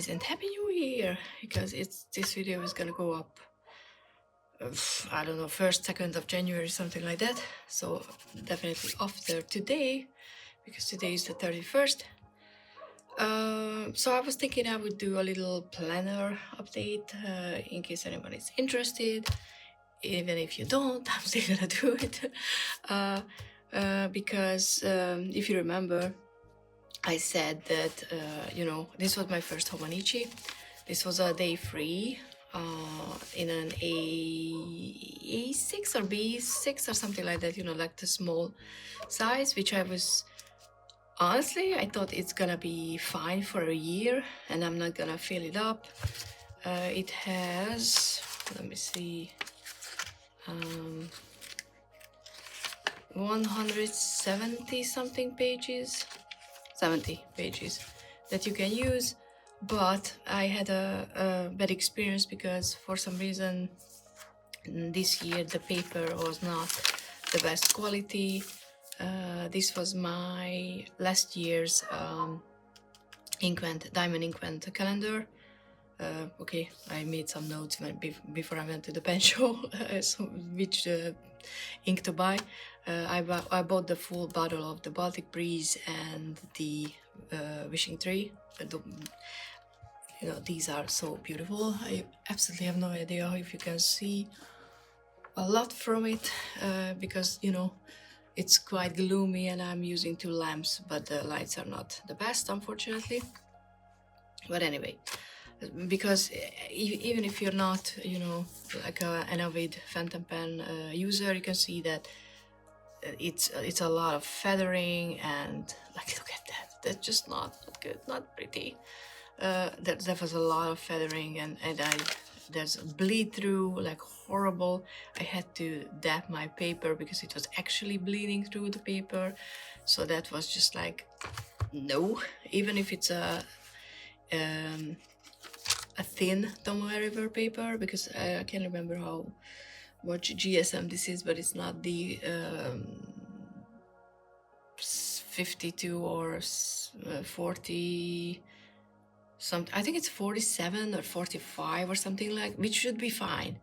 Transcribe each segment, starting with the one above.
guys, and Happy New Year, because this video is gonna go up I don't know, 1st, 2nd of January, something like that. So definitely after today, because today is the 31st. So I was thinking I would do a little planner update in case anyone is interested. Even if you don't, I'm still gonna do it. Because if you remember, I said that, you know, this was my first Hobonichi. This was a day free in an A6 or B6 or something like that, you know, like the small size, which I was, honestly, I thought it's gonna be fine for a year and I'm not gonna fill it up. It has, let me see, 170 something pages, 70 pages that you can use. But I had a bad experience because for some reason this year the paper was not the best quality. This was my last year's diamond inkwent calendar. Okay, I made some notes before I went to the pen show, which ink to buy. I bought the full bottle of the Baltic Breeze and the Wishing Tree. You know, these are so beautiful. I absolutely have no idea if you can see a lot from it, because, you know, it's quite gloomy and I'm using 2 lamps, but the lights are not the best, unfortunately. But anyway, because even if you're not, you know, like an avid fountain pen user, you can see that it's a lot of feathering and, like, look at that. That's just not good, not pretty. There was a lot of feathering and there's a bleed through, like, horrible. I had to dab my paper because it was actually bleeding through the paper. So that was just like, no. Even if it's a thin Tomoe River paper, because I can't remember how much GSM this is, but it's not the 52 or 40 something. I think it's 47 or 45 or something, like, which should be fine.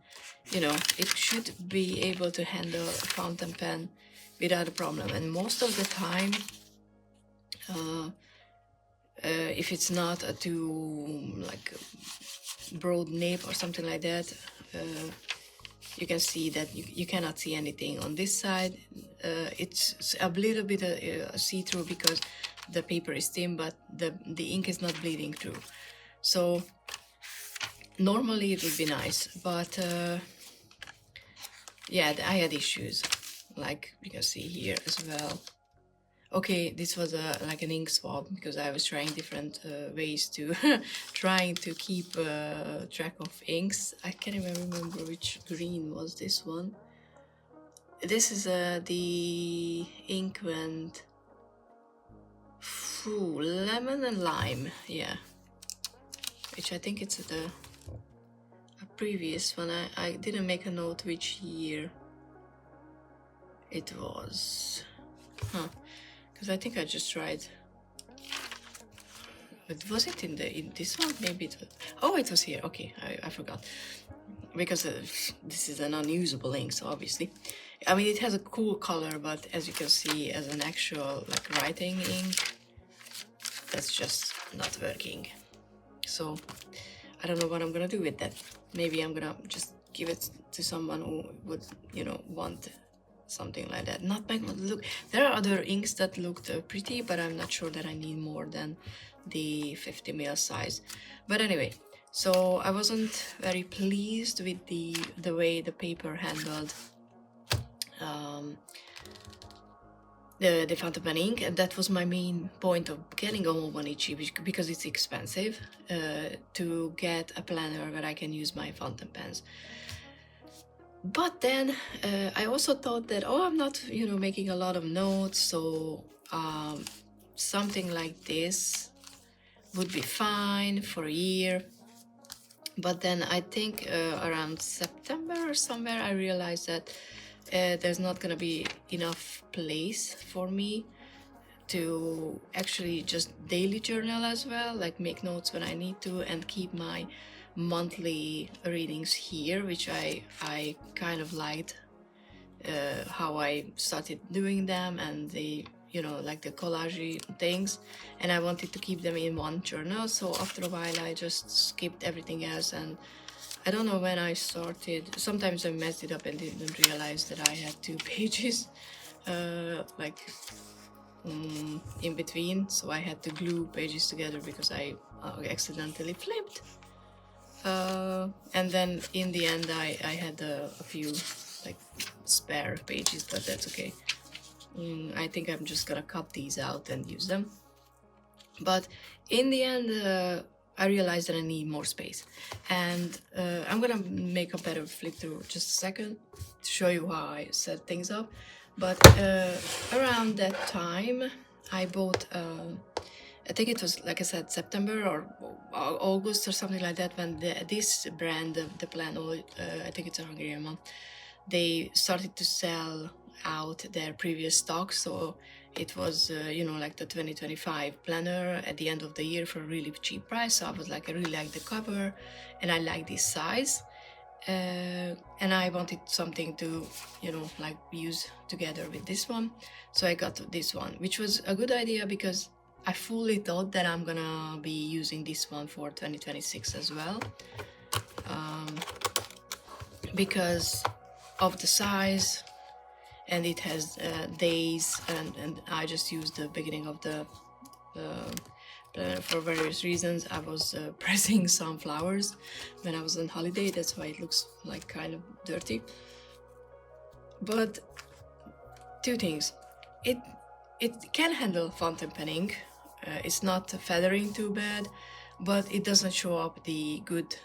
You know, it should be able to handle a fountain pen without a problem. And most of the time, if it's not a too, like, broad nape or something like that, you can see that you cannot see anything on this side. It's a little bit see-through because the paper is thin, but the ink is not bleeding through. So normally it would be nice, but yeah, I had issues, like you can see here as well. Okay, this was like an ink swab because I was trying different ways to trying to keep track of inks. I can't even remember which green was this one. This is the inkwent lemon and lime, yeah, which I think it's a previous one. I didn't make a note which year it was, because I think I just tried. But was it in this one? Maybe it was. Oh, it was here. Okay, I forgot, because this is an unusable ink, so obviously, I mean, it has a cool color, but as you can see, as an actual, like, writing ink, that's just not working. So I don't know what I'm gonna do with that. Maybe I'm gonna just give it to someone who would, you know, want something like that. Not look. There are other inks that looked pretty, but I'm not sure that I need more than the 50 ml size. But anyway, so I wasn't very pleased with the way the paper handled the fountain pen ink, and that was my main point of getting a Hobonichi, because it's expensive to get a planner where I can use my fountain pens. But then I also thought that, oh, I'm not, you know, making a lot of notes, so something like this would be fine for a year. But then I think around September or somewhere, I realized that there's not gonna be enough place for me to actually just daily journal as well, like make notes when I need to, and keep my monthly readings here, which I kind of liked how I started doing them, and the, you know, like the collage things, and I wanted to keep them in one journal. So after a while I just skipped everything else, and I don't know when I started. Sometimes I messed it up and didn't realize that I had 2 pages like in between, so I had to glue pages together because I accidentally flipped. And then in the end I had a few like spare pages, but that's okay. I think I'm just gonna cut these out and use them. But in the end I realized that I need more space, and I'm gonna make a better flip through just a second to show you how I set things up. But around that time I bought I think it was, like I said, September or August or something like that, when this brand, the Plan Oil, I think it's a Hungarian one, they started to sell out their previous stock. So it was, you know, like the 2025 planner at the end of the year for a really cheap price. So I was like, I really like the cover and I like this size. And I wanted something to, you know, like use together with this one. So I got this one, which was a good idea because I fully thought that I'm gonna be using this one for 2026 as well, because of the size, and it has days, and I just used the beginning of the planner for various reasons. I was pressing some flowers when I was on holiday, that's why it looks like kind of dirty. But 2 things: it can handle fountain penning. It's not feathering too bad, but it doesn't show up the good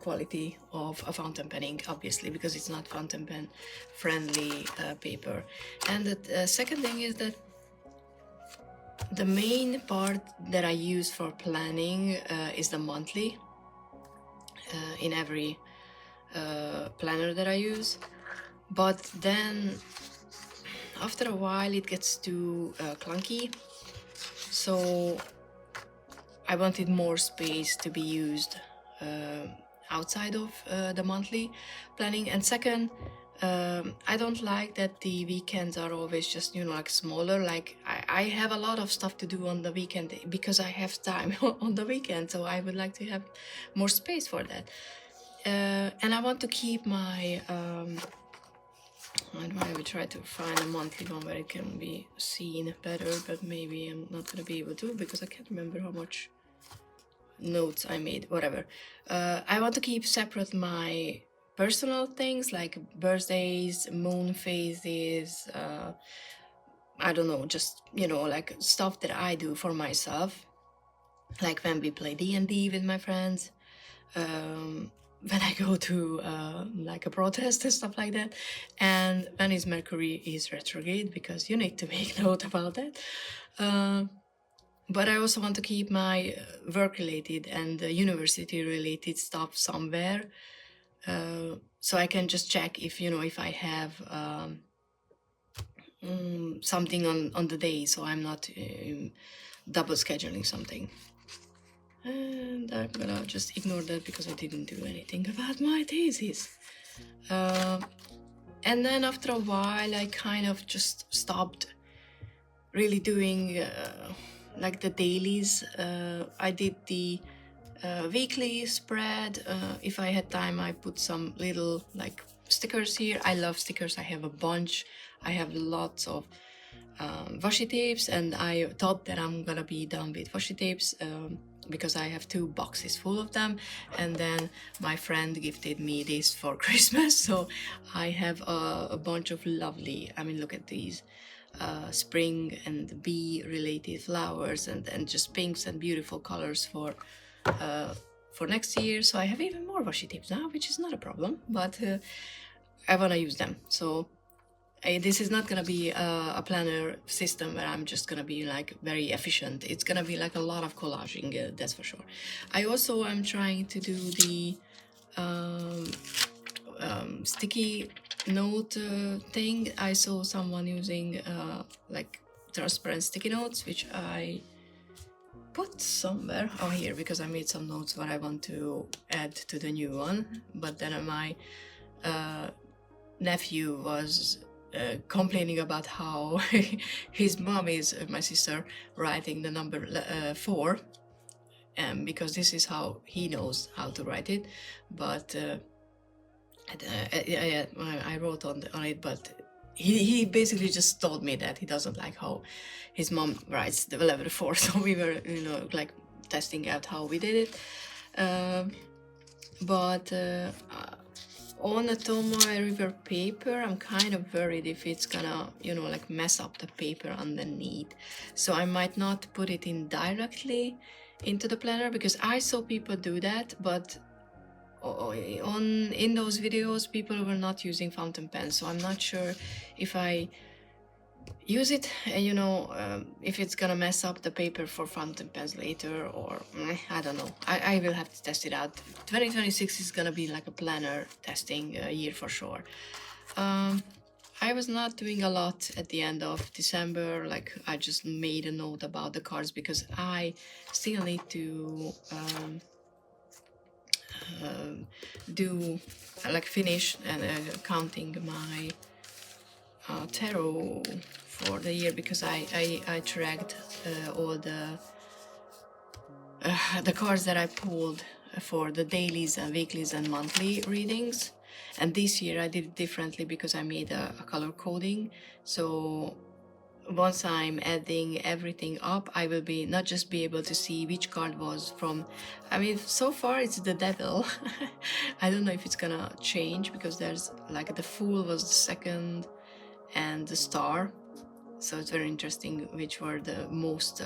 quality of a fountain penning, obviously, because it's not fountain pen friendly paper. And the second thing is that the main part that I use for planning is the monthly in every planner that I use. But then after a while it gets too clunky, so I wanted more space to be used outside of the monthly planning. And second, I don't like that the weekends are always just, you know, like smaller. Like I have a lot of stuff to do on the weekend because I have time on the weekend, so I would like to have more space for that. And I want to keep my I will try to find a monthly one where it can be seen better, but maybe I'm not gonna be able to because I can't remember how much notes I made, whatever. I want to keep separate my personal things like birthdays, moon phases, I don't know, just, you know, like stuff that I do for myself, like when we play D&D with my friends, when I go to like a protest and stuff like that, and when his Mercury is retrograde, because you need to make note about that. But I also want to keep my work-related and university-related stuff somewhere, so I can just check if, you know, if I have something on the day, so I'm not double scheduling something. And I'm gonna just ignore that because I didn't do anything about my thesis. And then after a while I kind of just stopped really doing like the dailies. I did the weekly spread. If I had time I put some little like stickers here. I love stickers, I have a bunch. I have lots of washi tapes, and I thought that I'm gonna be done with washi tapes because I have 2 boxes full of them, and then my friend gifted me this for Christmas, so I have a bunch of lovely, I mean, look at these spring and bee related flowers, and just pinks and beautiful colors for next year. So I have even more washi tapes now, which is not a problem, but I want to use them. So this is not gonna be a planner system where I'm just gonna be like very efficient. It's gonna be like a lot of collaging, that's for sure. I also am trying to do the sticky note thing. I saw someone using like transparent sticky notes, which I put somewhere. Oh, here, because I made some notes what I want to add to the new one. But then my nephew was complaining about how his mom is, my sister, writing the number 4, because this is how he knows how to write it. But I wrote on it, but he basically just told me that he doesn't like how his mom writes the level 4. So we were, you know, like testing out how we did it. But on the Tomoe River paper, I'm kind of worried if it's gonna, you know, like mess up the paper underneath. So I might not put it in directly into the planner, because I saw people do that, but in those videos people were not using fountain pens. So I'm not sure if I use it, you know, if it's gonna mess up the paper for fountain pens later, or I don't know. I will have to test it out. 2026 is gonna be like a planner testing year for sure. I was not doing a lot at the end of December. Like, I just made a note about the cards, because I still need to finish and counting my tarot for the year, because I tracked all the cards that I pulled for the dailies and weeklies and monthly readings. And this year I did it differently, because I made a color coding. So once I'm adding everything up, I will be not just be able to see which card was from. I mean, so far it's the devil. I don't know if it's gonna change, because there's like the Fool was the second and the Star. So it's very interesting which were the most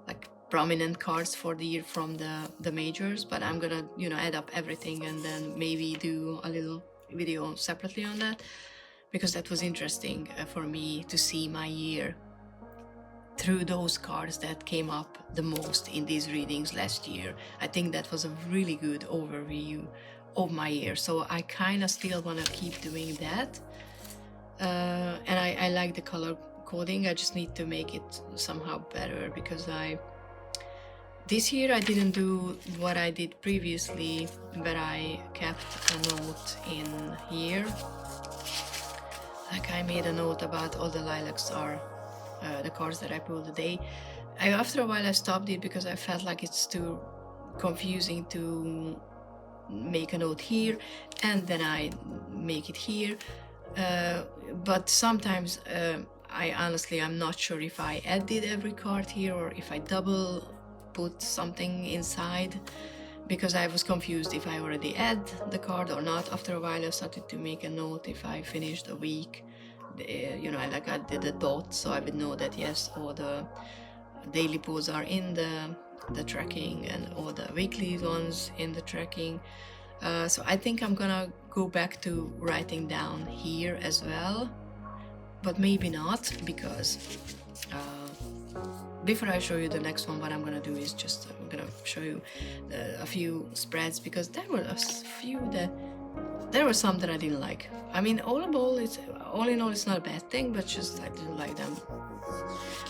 like prominent cards for the year from the majors. But I'm gonna, you know, add up everything and then maybe do a little video separately on that, because that was interesting for me to see my year through those cards that came up the most in these readings last year. I think that was a really good overview of my year. So I kind of still want to keep doing that. And I like the color coding. I just need to make it somehow better, because this year I didn't do what I did previously, but I kept a note in here. Like, I made a note about all the lilacs are the cards that I pulled today. After a while I stopped it, because I felt like it's too confusing to make a note here and then I make it here. But sometimes I'm not sure if I added every card here or if I double put something inside, because I was confused if I already add the card or not. After a while I started to make a note if I finished a week, you know, like I did a dot, so I would know that yes, all the daily pulls are in the tracking and all the weekly ones in the tracking. So I think I'm gonna go back to writing down here as well, but maybe not, because before I show you the next one, what I'm gonna do is just I'm gonna show you a few spreads, because there were a few that there were some that I didn't like. I mean, all in all it's not a bad thing, but just I didn't like them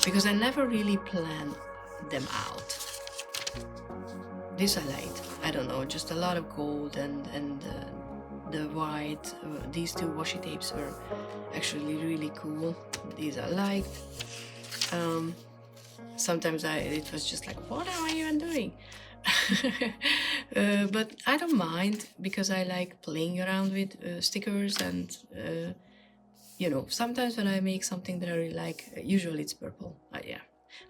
because I never really planned them out. This I liked. I don't know, just a lot of gold and the white. These two washi tapes were actually really cool. These I liked. Sometimes it was just like, what am I even doing? But I don't mind, because I like playing around with stickers, and you know, sometimes when I make something that I really like, usually it's purple. Yeah,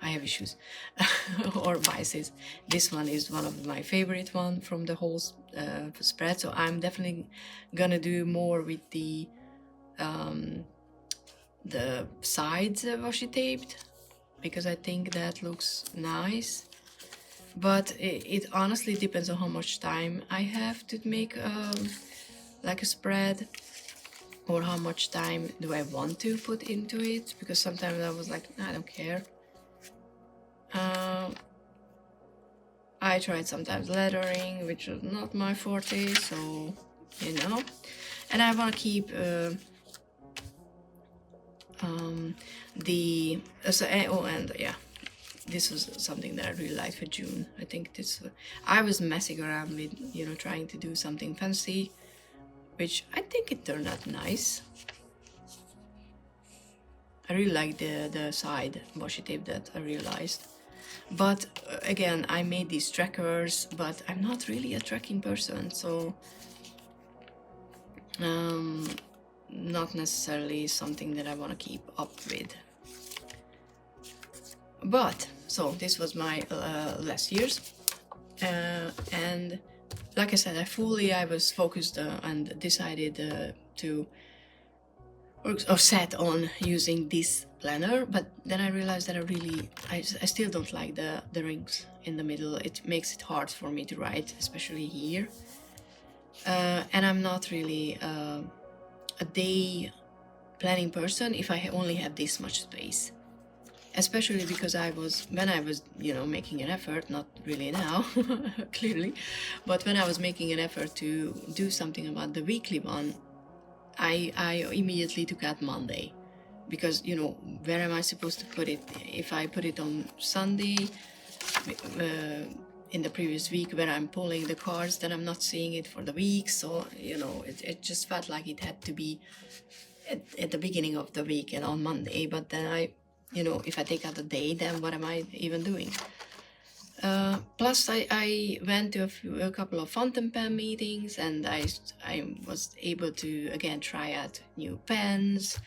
I have issues or biases. This one is one of my favorite one from the whole spread, so I'm definitely gonna do more with the sides washi taped, because I think that looks nice. But it honestly depends on how much time I have to make like a spread, or how much time do I want to put into it, because sometimes I was like, I don't care. I tried sometimes lettering, which was not my forte, so you know. And I want to keep And yeah, this was something that I really liked for June. I think this, I was messing around with, you know, trying to do something fancy, which I think it turned out nice. I really like the side washi tape that I realized. But again, I made these trackers, but I'm not really a tracking person, so not necessarily something that I want to keep up with. But so this was my last year's, and like I said, I was focused and decided to or set on using this planner, but then I realized that I still don't like the rings in the middle. It makes it hard for me to write, especially here. And I'm not really a day planning person if I only have this much space. Especially because when I was, you know, making an effort, not really now, clearly, but when I was making an effort to do something about the weekly one, I immediately took out Monday, because, you know, where am I supposed to put it? If I put it on Sunday, in the previous week where I'm pulling the cards, then I'm not seeing it for the week, so, you know, it just felt like it had to be at the beginning of the week and on Monday, but then you know, if I take out a day, then what am I even doing? Plus, I went to a couple of fountain pen meetings, and I was able to again try out new pens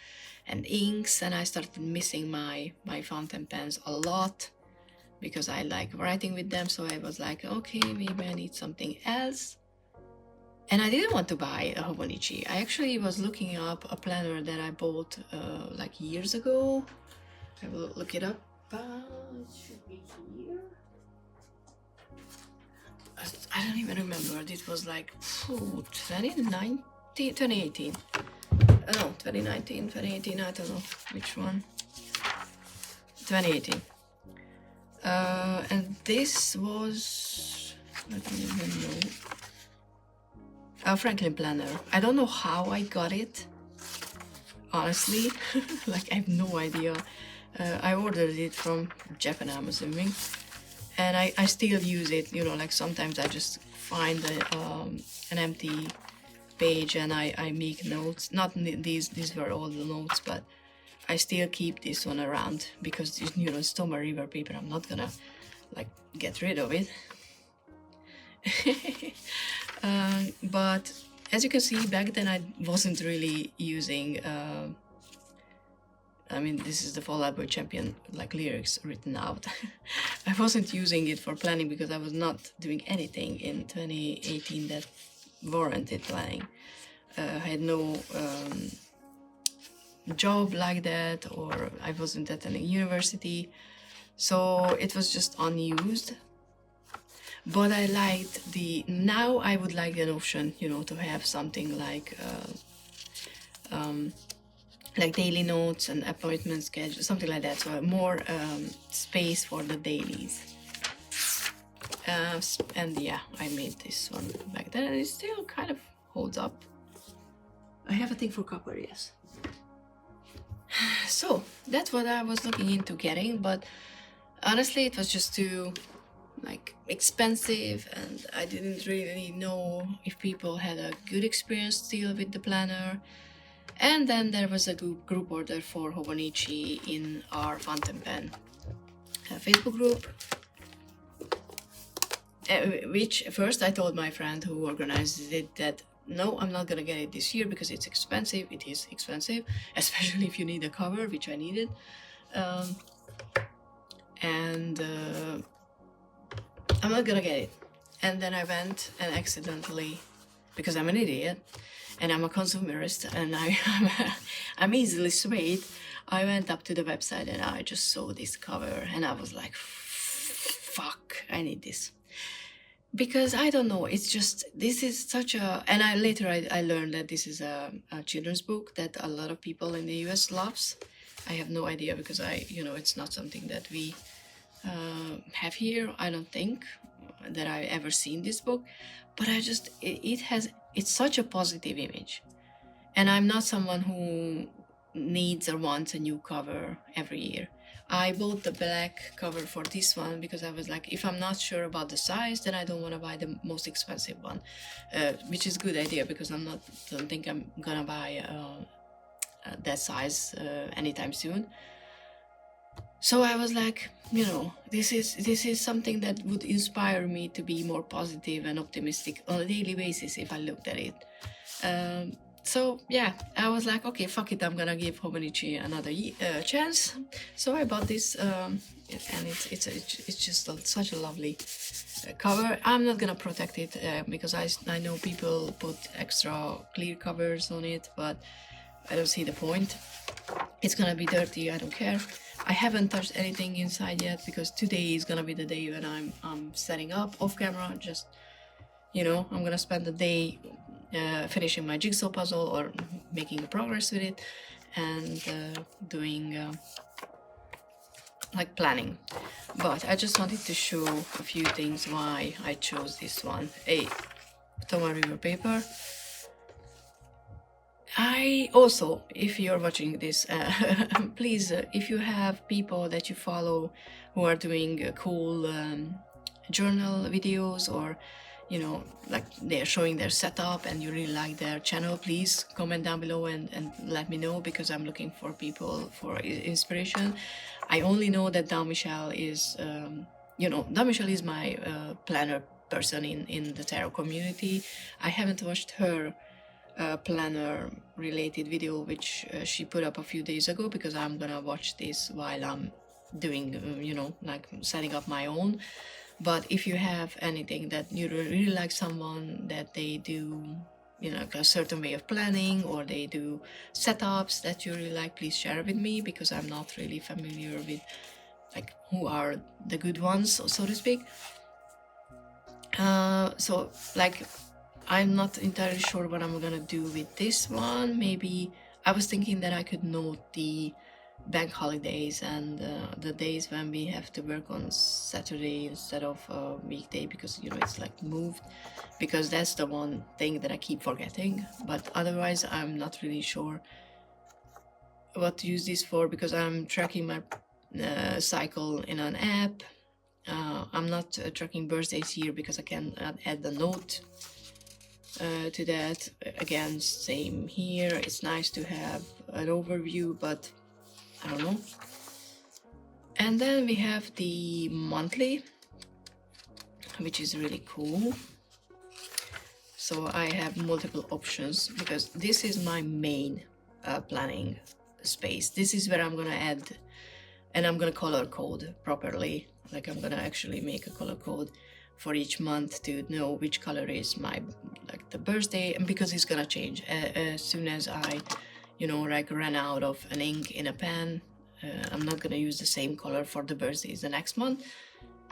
and inks, and I started missing my fountain pens a lot because I like writing with them. So I was like, okay, maybe I need something else. And I didn't want to buy a Hobonichi. I actually was looking up a planner that I bought like years ago. I will look it up. It should be here. I don't even remember. It was like 2018. No, 2019, 2018. I don't know which one. 2018. And this was, I don't even know. A Franklin planner. I don't know how I got it. Honestly, like I have no idea. I ordered it from Japan, I'm assuming, and I still use it. You know, like sometimes I just find an empty page and I make notes. Not these were all the notes, but I still keep this one around because, you know, it's Toma River paper. I'm not gonna like get rid of it. But as you can see, back then I wasn't really using. I mean, this is the Fall Out Boy Champion, like lyrics written out. I wasn't using it for planning because I was not doing anything in 2018 that warranted planning. I had no job like that, or I wasn't attending university, so it was just unused. But I liked now I would like an option, you know, to have something like daily notes and appointment schedule, something like that, so more space for the dailies. And yeah, I made this one back then, and it still kind of holds up. I have a thing for copper, yes. So that's what I was looking into getting, but honestly it was just too like expensive, and I didn't really know if people had a good experience still with the planner. And then there was a group order for Hobonichi in our fountain pen Facebook group, which first I told my friend who organized it that no, I'm not gonna get it this year because it's expensive. It is expensive, especially if you need a cover, which I needed. And I'm not gonna get it. And then I went and accidentally, because I'm an idiot and I'm a consumerist and I'm easily swayed, I went up to the website and I just saw this cover and I was like, fuck, I need this. Because I don't know, it's just, this is such a, and later I learned that this is a children's book that a lot of people in the US loves. I have no idea because it's not something that we have here. I don't think that I ever seen this book, but it's such a positive image, and I'm not someone who needs or wants a new cover every year. I bought the black cover for this one because I was like, if I'm not sure about the size, then I don't want to buy the most expensive one, which is a good idea because don't think I'm gonna buy that size anytime soon. So I was like, you know, this is something that would inspire me to be more positive and optimistic on a daily basis if I looked at it. So yeah, I was like, okay, fuck it, I'm gonna give Hobonichi another chance. So I bought this, and it's just such a lovely cover. I'm not gonna protect it because I know people put extra clear covers on it, but I don't see the point. It's gonna be dirty, I don't care. I haven't touched anything inside yet because today is gonna be the day when I'm setting up off camera. Just, you know, I'm gonna spend the day finishing my jigsaw puzzle or making progress with it and doing like planning. But I just wanted to show a few things why I chose this one. A Toma River paper. I also, if you're watching this, please, if you have people that you follow who are doing cool journal videos, or, you know, like they're showing their setup and you really like their channel, please comment down below and let me know, because I'm looking for people for inspiration. I only know that Dao Michel is, you know, Dao Michel is my planner person in the tarot community. I haven't watched her planner related video which she put up a few days ago, because I'm gonna watch this while I'm doing you know, like setting up my own. But if you have anything that you really like, someone that they do, you know, a certain way of planning, or they do setups that you really like, please share it with me, because I'm not really familiar with like who are the good ones, so to speak. So like, I'm not entirely sure what I'm gonna do with this one. Maybe I was thinking that I could note the bank holidays and the days when we have to work on Saturday instead of weekday, because, you know, it's like moved, because that's the one thing that I keep forgetting. But otherwise I'm not really sure what to use this for, because I'm tracking my cycle in an app. I'm not tracking birthdays here because I can add the note to that. Again, same here. It's nice to have an overview, but I don't know. And then we have the monthly, which is really cool. So I have multiple options, because this is my main planning space. This is where I'm gonna add, and I'm gonna color code properly. Like, I'm gonna actually make a color code for each month to know which color is my, like, the birthday, and because it's gonna change as soon as I, you know, like ran out of an ink in a pen. I'm not gonna use the same color for the birthdays the next month,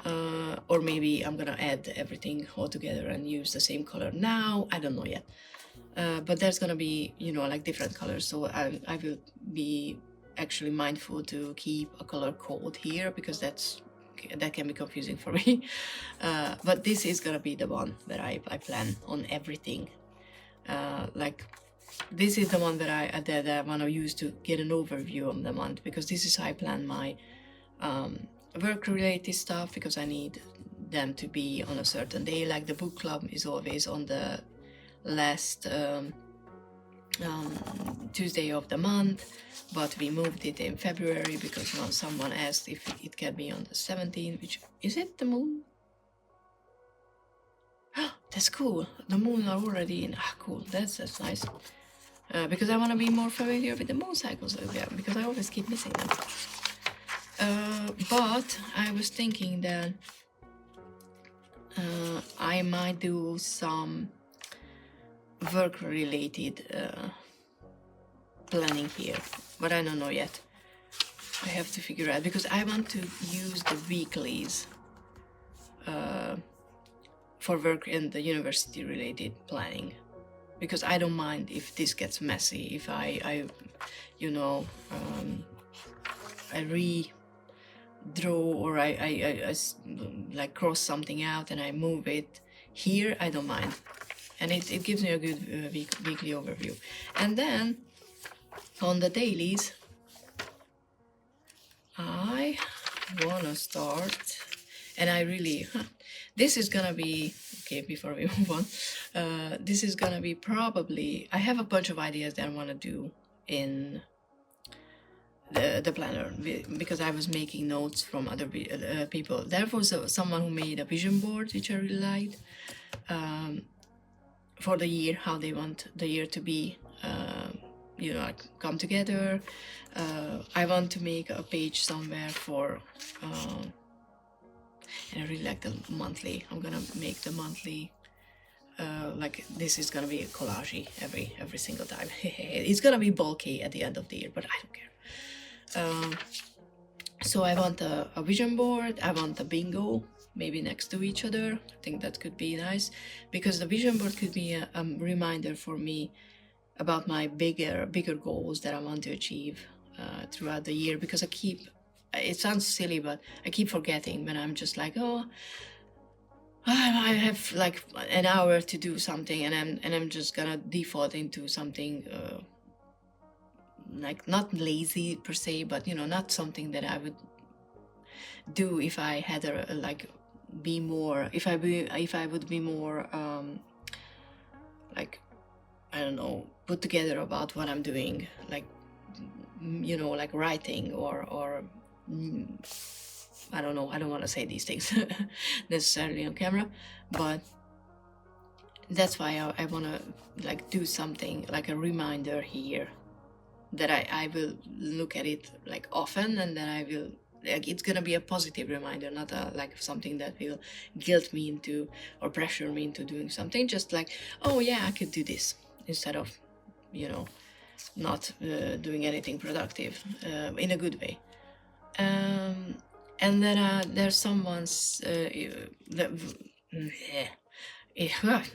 or maybe I'm gonna add everything all together and use the same color now. I don't know yet, but there's gonna be, you know, like different colors, so I will be actually mindful to keep a color code here, because that can be confusing for me. But this is gonna be the one that I plan on everything. Like, this is the one that I want to use to get an overview of the month, because this is how I plan my work-related stuff, because I need them to be on a certain day. Like the book club is always on the last Tuesday of the month, but we moved it in February because someone asked if it can be on the 17th, which is it the moon? That's cool. The moon are already in. Cool. That's nice. Because I want to be more familiar with the moon cycles, because I always keep missing them. But I was thinking that I might do some work-related planning here, but I don't know yet. I have to figure out, because I want to use the weeklies for work and the university-related planning, because I don't mind if this gets messy, if I you know, I redraw, or I like cross something out and I move it here. I don't mind, and it gives me a good weekly overview. And then on the dailies, I wanna start, and I really, this is gonna be, okay, before we move on, this is gonna be probably, I have a bunch of ideas that I wanna do in the planner, because I was making notes from other people. There was someone who made a vision board, which I really liked, for the year, how they want the year to be, you know, like come together. I want to make a page somewhere for, and I really like the monthly. I'm gonna make the monthly, like this is gonna be a collage every single time. It's gonna be bulky at the end of the year, but I don't care. So I want a vision board, I want a bingo, maybe next to each other. I think that could be nice, because the vision board could be a reminder for me about my bigger goals that I want to achieve throughout the year, because I keep, it sounds silly, but I keep forgetting when I'm just like, oh, I have like an hour to do something, and I'm just gonna default into something like not lazy per se, but you know, not something that I would do if I had like be more, if I would be more like, I don't know, put together about what I'm doing, like, you know, like writing or I don't know, I don't want to say these things necessarily on camera, but that's why I want to like do something like a reminder here, that I will look at it like often, and then I will, like, it's gonna be a positive reminder, not a like something that will guilt me into or pressure me into doing something. Just like, oh yeah, I could do this, instead of, you know, not doing anything productive in a good way. And then there's someone's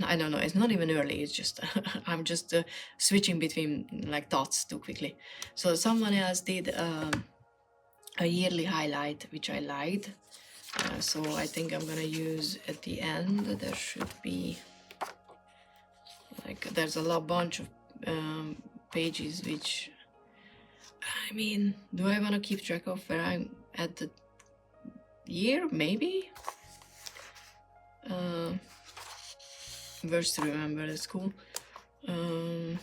I don't know, it's not even early, it's just I'm just switching between like thoughts too quickly. So someone else did a yearly highlight, which I liked, so I think I'm gonna use at the end. There should be like, there's a bunch of pages, which, I mean, do I want to keep track of where I'm at the year? Maybe. Verse to remember, that's cool. Or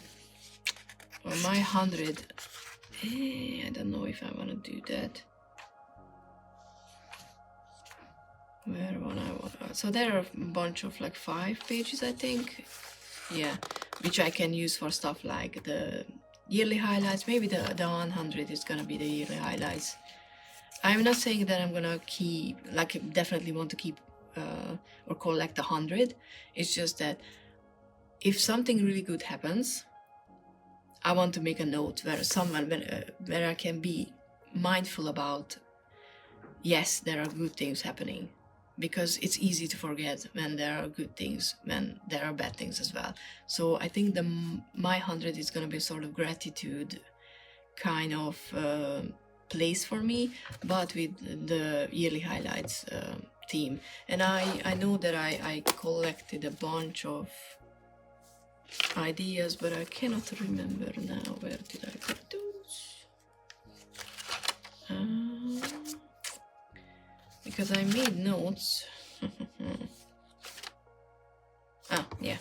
my 100, I don't know if I want to do that. Where so there are a bunch of like 5 pages, I think, yeah, which I can use for stuff like the yearly highlights. Maybe the 100 is gonna be the yearly highlights. I'm not saying that I'm gonna keep, like, definitely want to keep or collect 100. It's just that if something really good happens, I want to make a note where I can be mindful about, yes, there are good things happening, because it's easy to forget when there are good things, when there are bad things as well. So I think my 100 is going to be sort of gratitude kind of place for me, but with the yearly highlights theme. And I know that I collected a bunch of ideas, but I cannot remember now, where did I put those? Because I made notes. Yeah.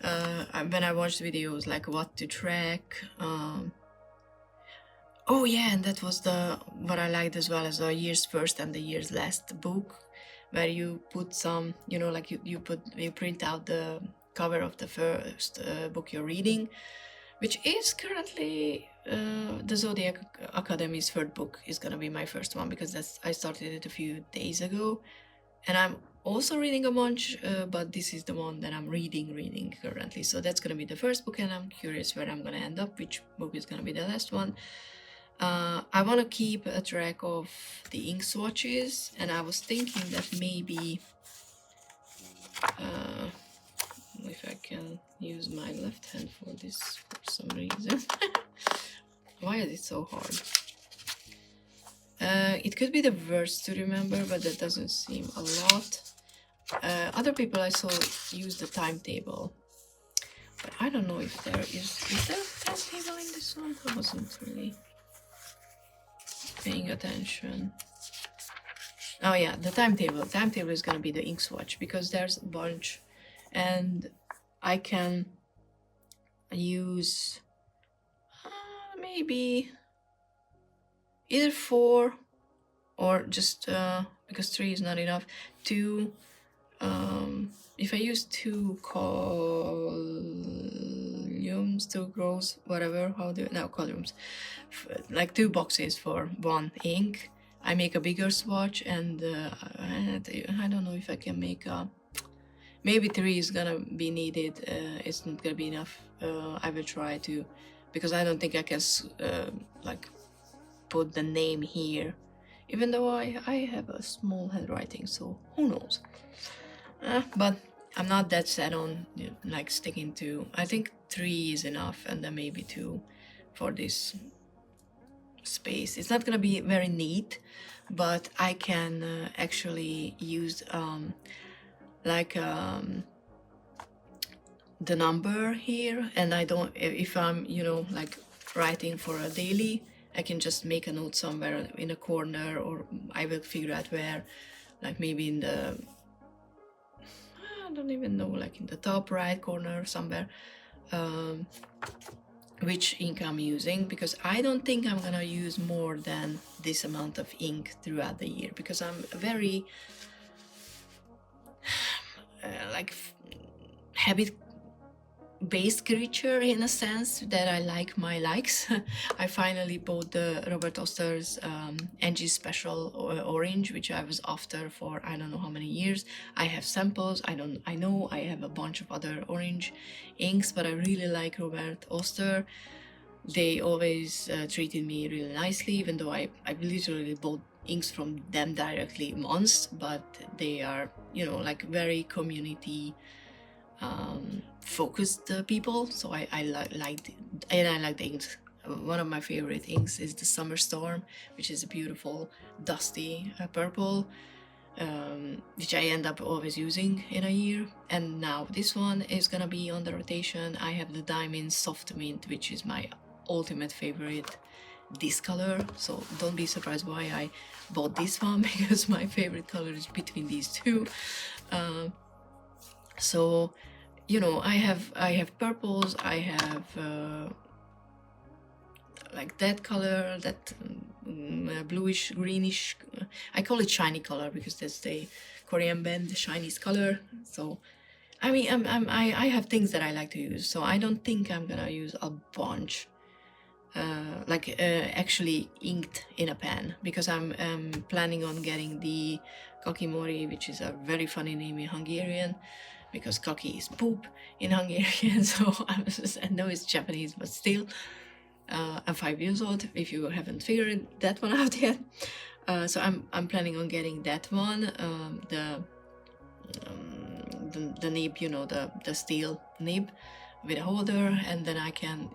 When I watched videos like what to track. Oh yeah, and that was what I liked as well, as the year's first and the year's last book, where you put some, you know, like you print out the cover of the first book you're reading, which is currently the Zodiac Academy's third book is gonna be my first one, because I started it a few days ago, and I'm also reading a bunch, but this is the one that I'm reading currently. So that's gonna be the first book, and I'm curious where I'm gonna end up, which book is gonna be the last one. I want to keep a track of the ink swatches, and I was thinking that maybe if I can use my left hand for this for some reason. Why is it so hard? It could be the verse to remember, but that doesn't seem a lot. Other people I saw use the timetable, but I don't know if there is there a timetable in this one? I wasn't really paying attention. Oh yeah, the timetable. Timetable is gonna be the ink swatch because there's a bunch, and I can use maybe either 4 or just because 3 is not enough. 2. If I use 2 columns, 2 rows, whatever, columns, like 2 boxes for 1 ink, I make a bigger swatch, and I don't know if I can make a, maybe 3 is gonna be needed. It's not gonna be enough. I will try to, because I don't think I can like put the name here, even though I have a small handwriting, so who knows. But I'm not that set on like sticking to, I think 3 is enough, and then maybe 2 for this space. It's not gonna be very neat, but I can actually use the number here, and I don't, if I'm like writing for a daily, I can just make a note somewhere in a corner, or I will figure out where, like maybe in the, I don't even know, like in the top right corner somewhere, which ink I'm using, because I don't think I'm gonna use more than this amount of ink throughout the year, because I'm a very like habit-based creature, in a sense that I like my likes. I finally bought the Robert Oster's NG Special Orange, which I was after for I don't know how many years. I have samples. I know I have a bunch of other orange inks, but I really like Robert Oster. They always treated me really nicely, even though I literally bought inks from them directly once, but they are like very community focused people, so I liked it, and I like the inks. One of my favorite inks is the Summer Storm, which is a beautiful dusty purple, which I end up always using in a year. And now this one is gonna be on the rotation. I have the Diamond Soft Mint, which is my ultimate favorite this color, so don't be surprised why I bought this one, because my favorite color is between these two. So I have purples, I have like that color, that bluish greenish, I call it shiny color because that's the Korean band, the Chinese color. So I mean, I have things that I like to use, so I don't think I'm gonna use a bunch actually inked in a pen, because I'm planning on getting the Kakimori, which is a very funny name in Hungarian, because kaki is poop in Hungarian. So I know it's Japanese, but still, I'm 5 years old, if you haven't figured that one out yet. So I'm planning on getting that one, the nib, the steel nib with a holder, and then I can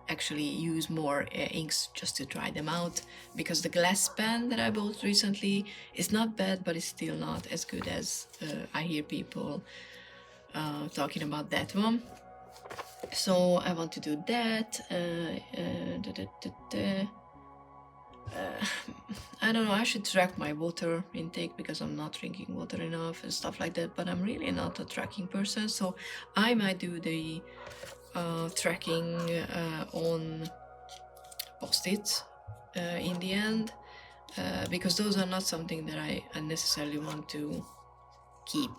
actually use more inks just to try them out, because the glass pen that I bought recently is not bad, but it's still not as good as I hear people talking about that one. So I want to do that. I don't know, I should track my water intake, because I'm not drinking water enough and stuff like that, but I'm really not a tracking person, so I might do the tracking on post-its in the end, because those are not something that I necessarily want to keep,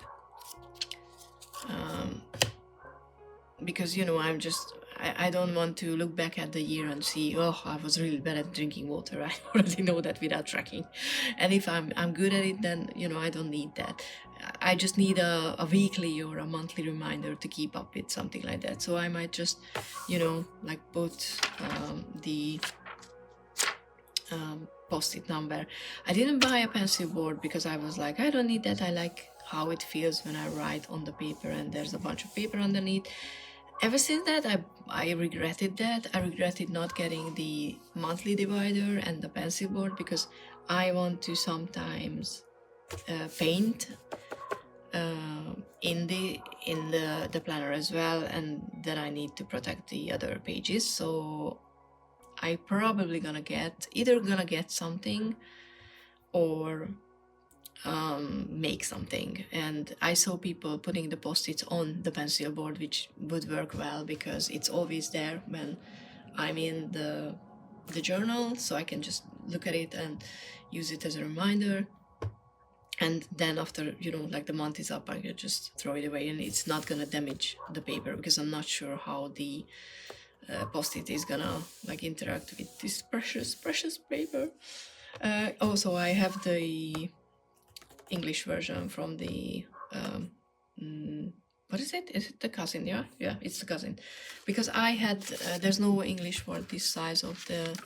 because I don't want to look back at the year and see, oh, I was really bad at drinking water. I already know that without tracking, and if I'm good at it, then I don't need that. I just need a weekly or a monthly reminder to keep up with something like that. So I might just like put the post-it number. I didn't buy a pencil board because I was like, I don't need that. I like how it feels when I write on the paper and there's a bunch of paper underneath. Ever since that, I regretted that. I regretted not getting the monthly divider and the pencil board, because I want to sometimes paint in the planner as well, and then I need to protect the other pages. So I probably either gonna get something or make something. And I saw people putting the post-its on the pencil board, which would work well because it's always there when I'm in the journal, so I can just look at it and use it as a reminder. And then after, you know, like the month is up, I can just throw it away, and it's not gonna damage the paper because I'm not sure how the post-it is gonna like interact with this precious paper. Also, I have the English version from the what is it? Is it the cousin? Yeah, it's the cousin, because I had there's no English for this size of the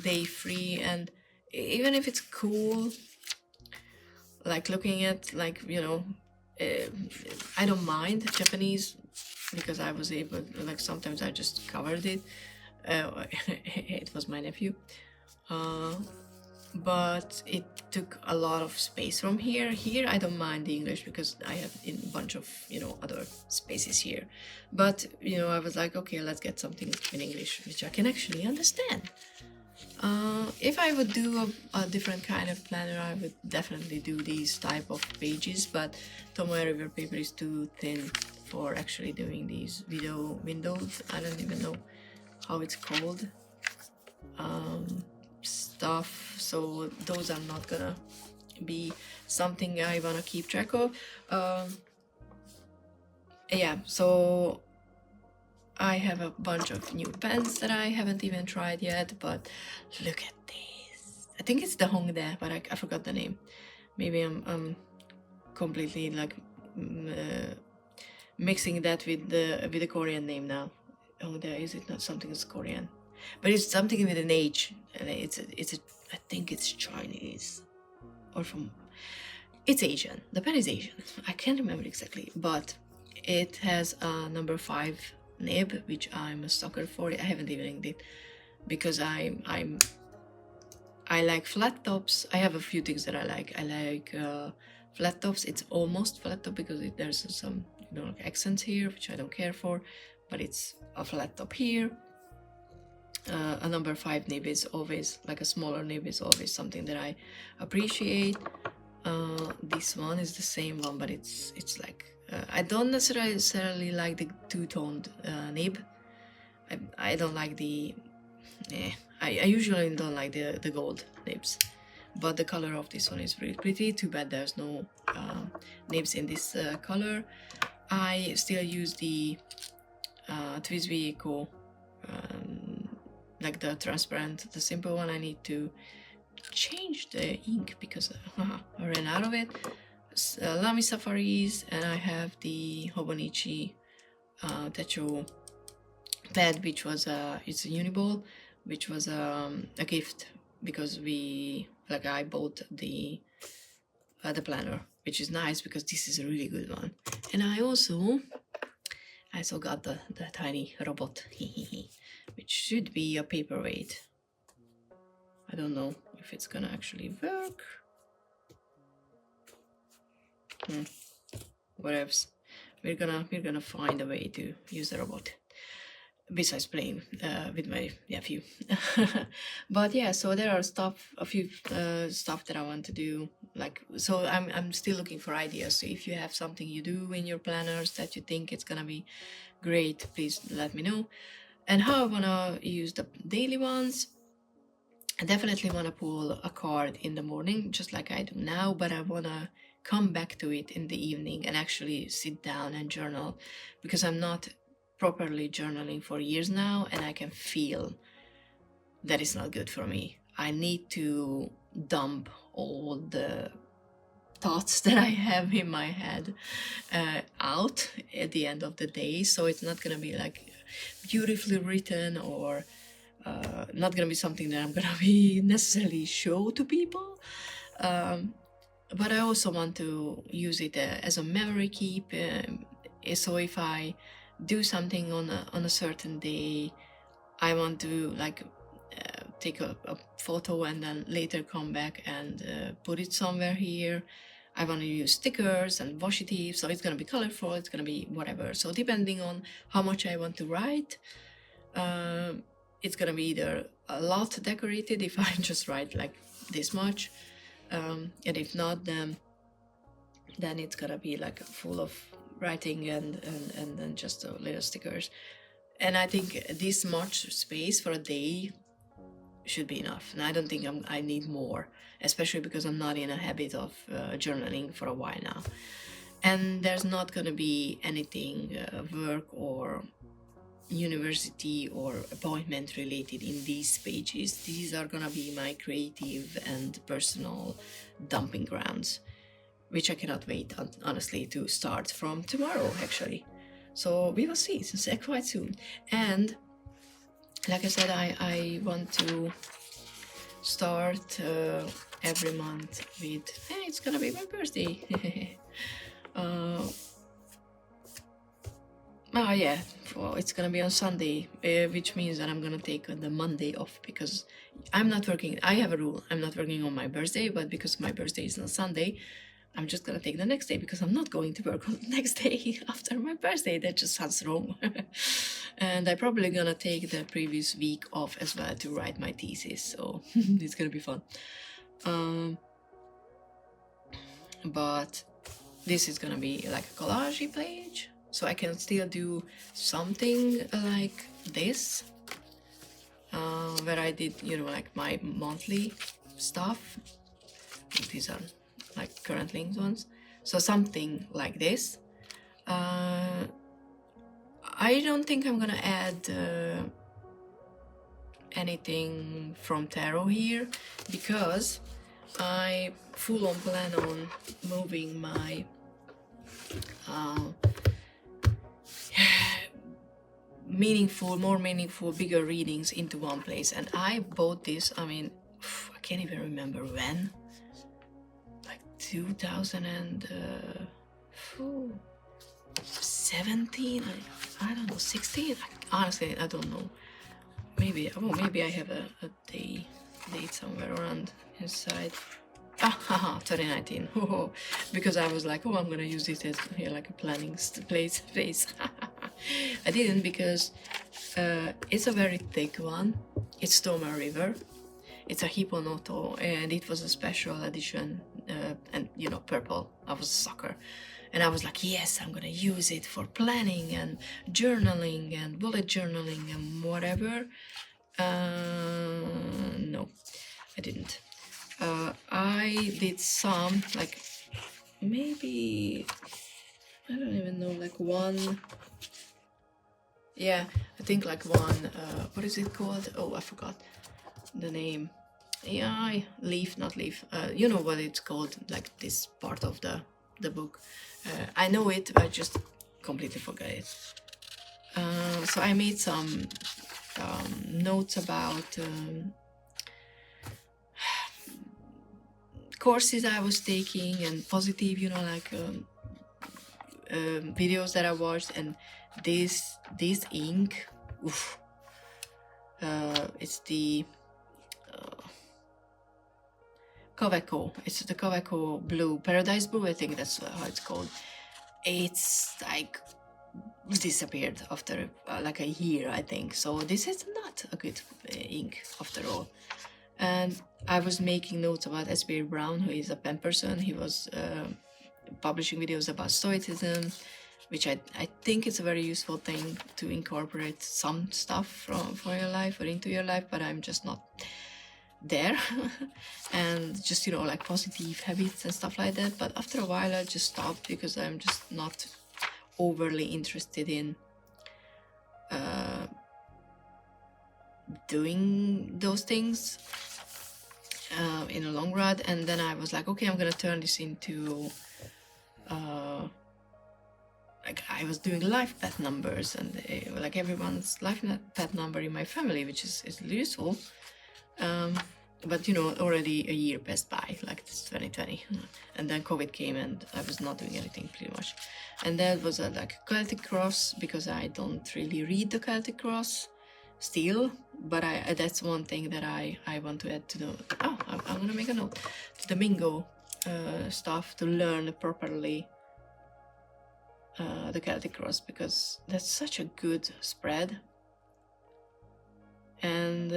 day 3, and even if it's cool, like looking at, like, you know, I don't mind Japanese because I was able, like, sometimes I just covered it. It was my nephew, but it took a lot of space from here. I don't mind the English because I have a bunch of, you know, other spaces here, but, you know, I was like, okay, let's get something in English which I can actually understand. If I would do a different kind of planner, I would definitely do these type of pages, but Tomoe River paper is too thin for actually doing these video windows. I don't even know how it's called, stuff, so those are not gonna be something I wanna keep track of. Yeah, so I have a bunch of new pens that I haven't even tried yet, but look at this. I think it's the Hongdae, but I forgot the name. Maybe I'm completely like mixing that with the Korean name now. Hongdae, is it not something that's Korean? But it's something with an H, and I think it's Chinese, or it's Asian. The pen is Asian. I can't remember exactly, but it has a number 5 nib, which I'm a sucker for. I haven't even inked it because I like flat tops. I have a few things that I like. I like flat tops. It's almost flat top because there's some, you know, like accents here, which I don't care for, but it's a flat top here. A number 5 nib is always, like a smaller nib is always something that I appreciate. This one is the same one, but it's like I don't necessarily like the two-toned nib. I don't like the I usually don't like the gold nibs, but the color of this one is really pretty. Too bad there's no nibs in this color. I still use the Twisby Eco, like the transparent, the simple one. I need to change the ink because I ran out of it. Lamy Safaris, and I have the Hobonichi Techo pad, which was it's a Uniball, which was a gift because I bought the planner, which is nice because this is a really good one. And I also got the tiny robot, which should be a paperweight. I don't know if it's gonna actually work. Whatevs. We're gonna find a way to use the robot besides playing with my nephew. But yeah, so there are a few stuff that I want to do. Like, so I'm still looking for ideas. So if you have something you do in your planners that you think it's gonna be great, please let me know. And how I wanna use the daily ones, I definitely wanna pull a card in the morning, just like I do now, but I wanna come back to it in the evening and actually sit down and journal, because I'm not properly journaling for years now, and I can feel that it's not good for me. I need to dump all the thoughts that I have in my head out at the end of the day, so it's not gonna be like beautifully written, or not gonna be something that I'm gonna be necessarily show to people. But I also want to use it as a memory keep. So if I do something on a certain day, I want to like take a photo and then later come back and put it somewhere here. I want to use stickers and washi tape, so it's gonna be colorful, it's gonna be whatever. So depending on how much I want to write, it's gonna be either a lot decorated if I just write like this much, and if not, then it's gonna be like full of writing and then just little stickers. And I think this much space for a day should be enough, and I don't think I need more, especially because I'm not in a habit of journaling for a while now, and there's not gonna be anything work or university or appointment related in these pages. These are gonna be my creative and personal dumping grounds, which I cannot wait, honestly, to start from tomorrow, actually. So we will see, it's quite soon. And like I said, I want to start every month with, hey, it's gonna be my birthday. Oh yeah, well, it's gonna be on Sunday, which means that I'm gonna take the Monday off, because I'm not working. I have a rule, I'm not working on my birthday, but because my birthday is on Sunday, I'm just gonna take the next day, because I'm not going to work on the next day after my birthday. That just sounds wrong. And I'm probably gonna take the previous week off as well to write my thesis, so it's gonna be fun. But this is gonna be like a collage page, so I can still do something like this, where I did, you know, like my monthly stuff. These are like current linked ones, so something like this. I don't think I'm gonna add anything from tarot here, because I full on plan on moving my more meaningful, bigger readings into one place. And I bought this, I mean, I can't even remember when, like 2017, I don't know, 16, honestly I don't know, maybe I have a date somewhere around inside. 2019. Because I was like, I'm gonna use it as like a planning place. I didn't, because it's a very thick one. It's Toma River. It's a Hipponoto, and it was a special edition, and you know, purple. I was a sucker, and I was like, yes, I'm gonna use it for planning and journaling and bullet journaling and whatever. No, I didn't. I did some, like, maybe, I don't even know, like one, yeah, I think like one, what is it called? Oh, I forgot the name. Yeah, not leaf, you know what it's called, like this part of the book. I know it, but I just completely forgot it. So I made some notes about courses I was taking, and positive, you know, like videos that I watched. And this ink, oof, it's the Kaweco. It's the Kaweco blue, Paradise Blue, I think that's how it's called. It's like disappeared after like a year, I think. So this is not a good ink after all. And I was making notes about S.B. Brown, who is a pen person. He was publishing videos about Stoicism, which I think it's a very useful thing to incorporate some stuff for your life or into your life, but I'm just not there. And just, you know, like positive habits and stuff like that. But after a while I just stopped, because I'm just not overly interested in doing those things in the long run. And then I was like, okay, I'm gonna turn this into like, I was doing life path numbers, and like everyone's life path number in my family, which is useful. But you know, already a year passed by, like this 2020, and then COVID came, and I was not doing anything pretty much. And that was a like Celtic cross, because I don't really read the Celtic cross still, but that's one thing that I want to add to the, I'm gonna make a note, to the Mingo stuff to learn properly the Celtic cross, because that's such a good spread. And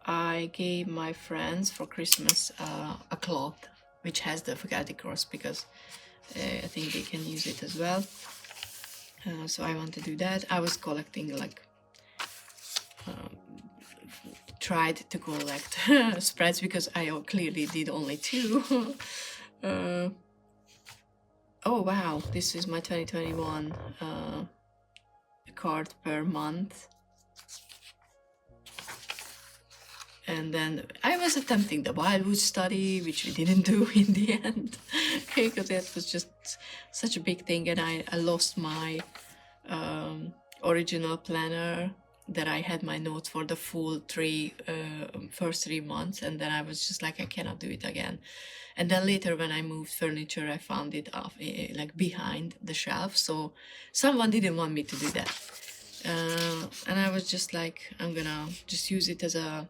I gave my friends for Christmas a cloth which has the Celtic cross, because I think they can use it as well. So I want to do that. I was collecting, like, tried to collect spreads, because I clearly did only 2. Oh wow, this is my 2021 card per month. And then I was attempting the Wildwood study, which we didn't do in the end, because it was just such a big thing, and I lost my original planner that I had my notes for the full first 3 months, and then I was just like, I cannot do it again. And then later, when I moved furniture, I found it off, like behind the shelf, so someone didn't want me to do that. And I was just like, I'm gonna just use it as a,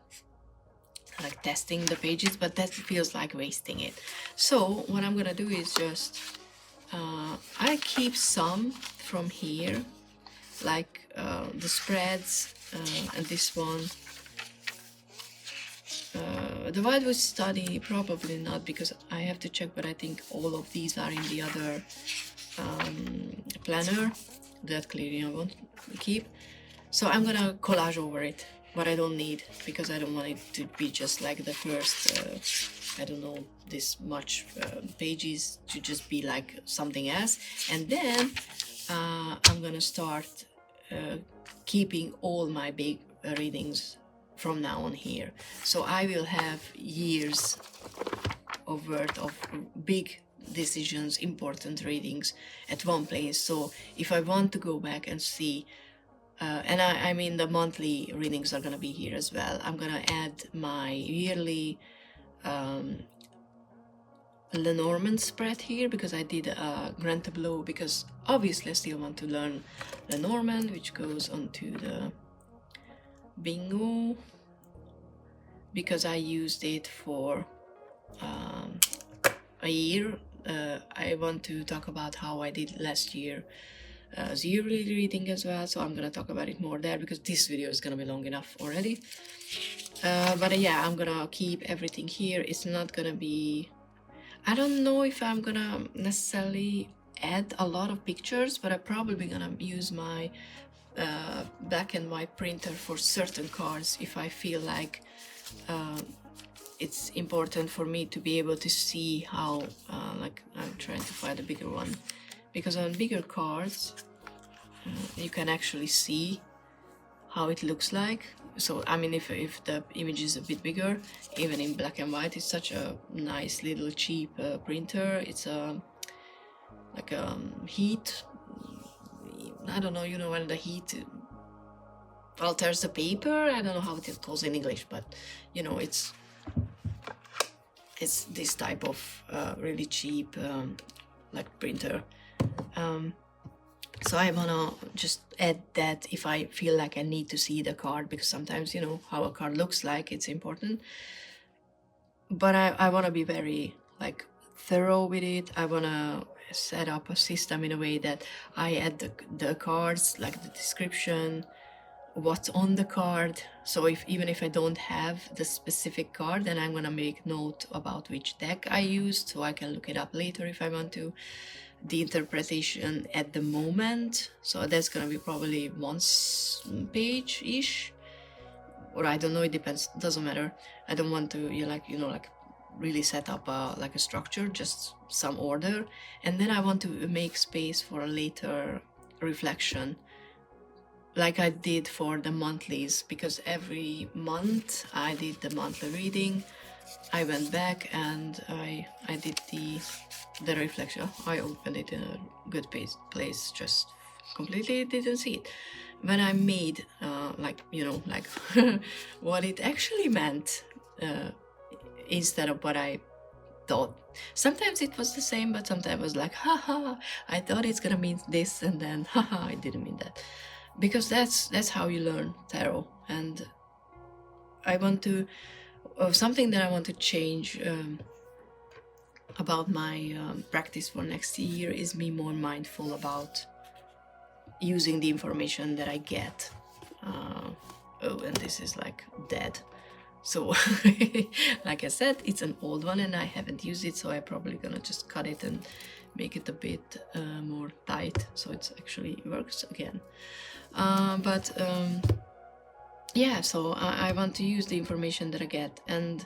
like, testing the pages, but that feels like wasting it. So what I'm gonna do is just, I keep some from here, like the spreads, and this one. The Wildwood study, probably not, because I have to check, but I think all of these are in the other planner that clearly I won't keep. So I'm gonna collage over it what I don't need, because I don't want it to be just like the first, I don't know, this much pages to just be like something else. And then I'm gonna start keeping all my big readings from now on here. So I will have years of worth of big decisions, important readings at one place. So if I want to go back and see, and I mean the monthly readings are gonna be here as well. I'm gonna add my yearly Lenormand spread here, because I did a Grand Tableau, because obviously I still want to learn Lenormand, which goes onto the bingo, because I used it for a year. I want to talk about how I did last year yearly reading as well, so I'm gonna talk about it more there, because this video is gonna be long enough already. But yeah, I'm gonna keep everything here. It's not gonna be, I don't know if I'm gonna necessarily add a lot of pictures, but I'm probably gonna use my black and white printer for certain cards if I feel like it's important for me to be able to see how, like, I'm trying to find a bigger one, because on bigger cards you can actually see how it looks like. So I mean, if the image is a bit bigger, even in black and white, it's such a nice little cheap printer. It's like heat, I don't know, you know, when the heat alters the paper, I don't know how it calls in English, but you know, it's this type of really cheap like printer. So I wanna just add that if I feel like I need to see the card, because sometimes, you know, how a card looks like, it's important. But I wanna be very, like, thorough with it. I wanna set up a system in a way that I add the cards, like the description, what's on the card. So even if I don't have the specific card, then I'm gonna make note about which deck I used, so I can look it up later if I want to. The interpretation at the moment, so that's gonna be probably once page-ish, or I don't know, it depends, doesn't matter. I don't want to, like really set up like a structure, just some order. And then I want to make space for a later reflection, like I did for the monthlies, because every month I did the monthly reading. I went back and I did the reflection. I opened it in a good place, just completely didn't see it. When I made like, you know, like what it actually meant instead of what I thought. Sometimes it was the same, but sometimes it was like, haha, I thought it's gonna mean this, and then haha, I didn't mean that. Because that's how you learn tarot. And I want to, something that I want to change about my practice for next year is be more mindful about using the information that I get. Oh, and this is like dead. So like I said, it's an old one and I haven't used it, so I'm probably gonna just cut it and make it a bit more tight so it actually works again. Yeah, so I want to use the information that I get, and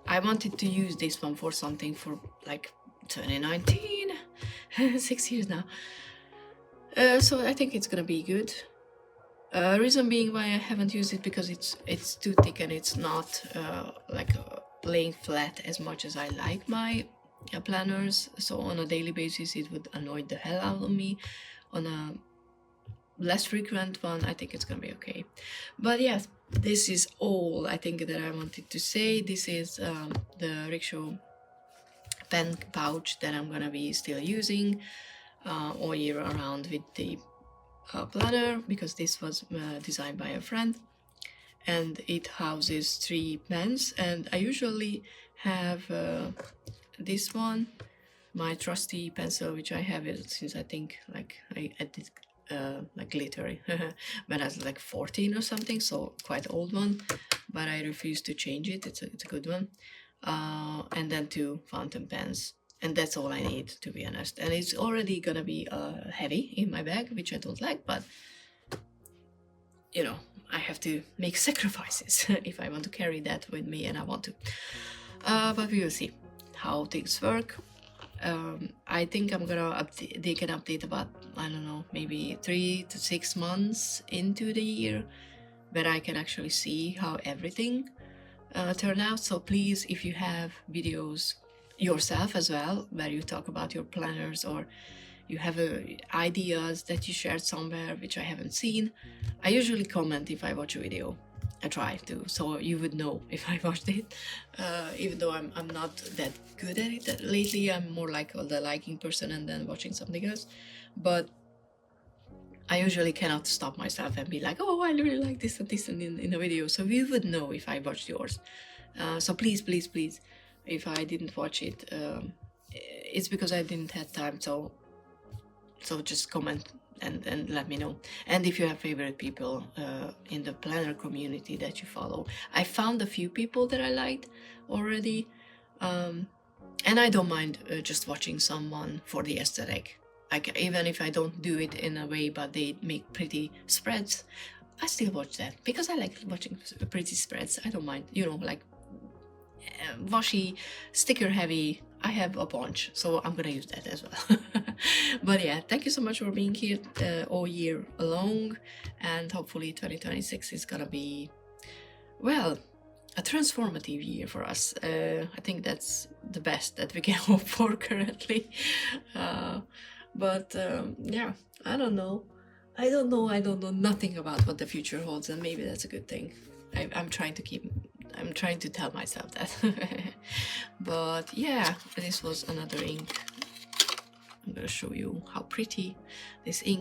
I wanted to use this one for something for like 2019, 6 years now. So I think it's gonna be good. Reason being why I haven't used it, because it's too thick and it's not laying flat as much as I like my planners. So on a daily basis it would annoy the hell out of me. On a less frequent one, I think it's gonna be okay. But yes, this is all I think that I wanted to say. This is the rickshaw pen pouch that I'm gonna be still using all year around with the planner, because this was designed by a friend, and it houses 3 pens, and I usually have this one, my trusty pencil, which I have it since I think like I did like literally when I was like 14 or something, so quite old one, but I refuse to change it. It's a good one. And then 2 fountain pens, and that's all I need, to be honest. And it's already gonna be heavy in my bag, which I don't like, but you know, I have to make sacrifices if I want to carry that with me, and I want to. But we will see how things work. I think I'm gonna take an update about, I don't know, maybe 3 to 6 months into the year, where I can actually see how everything turned out. So please, if you have videos yourself as well, where you talk about your planners, or you have ideas that you shared somewhere which I haven't seen, I usually comment if I watch a video. I try to, so you would know if I watched it, even though I'm not that good at it lately. I'm more like the liking person and then watching something else, but I usually cannot stop myself and be like, oh, I really like this and this and in a video, so you would know if I watched yours. So please, please, please, if I didn't watch it, it's because I didn't have time, so just comment and let me know. And if you have favorite people in the planner community that you follow, I found a few people that I liked already, and I don't mind just watching someone for the aesthetic. Like, even if I don't do it in a way, but they make pretty spreads, I still watch that because I like watching pretty spreads. I don't mind, you know, like washi, sticker heavy. I have a bunch, so I'm gonna use that as well. But yeah, thank you so much for being here all year long, and hopefully 2026 is gonna be, well, a transformative year for us. I think that's the best that we can hope for currently. Yeah, I don't know. I don't know nothing about what the future holds, and maybe that's a good thing. I'm trying to tell myself that. But yeah, this was another ink. I'm gonna show you how pretty this ink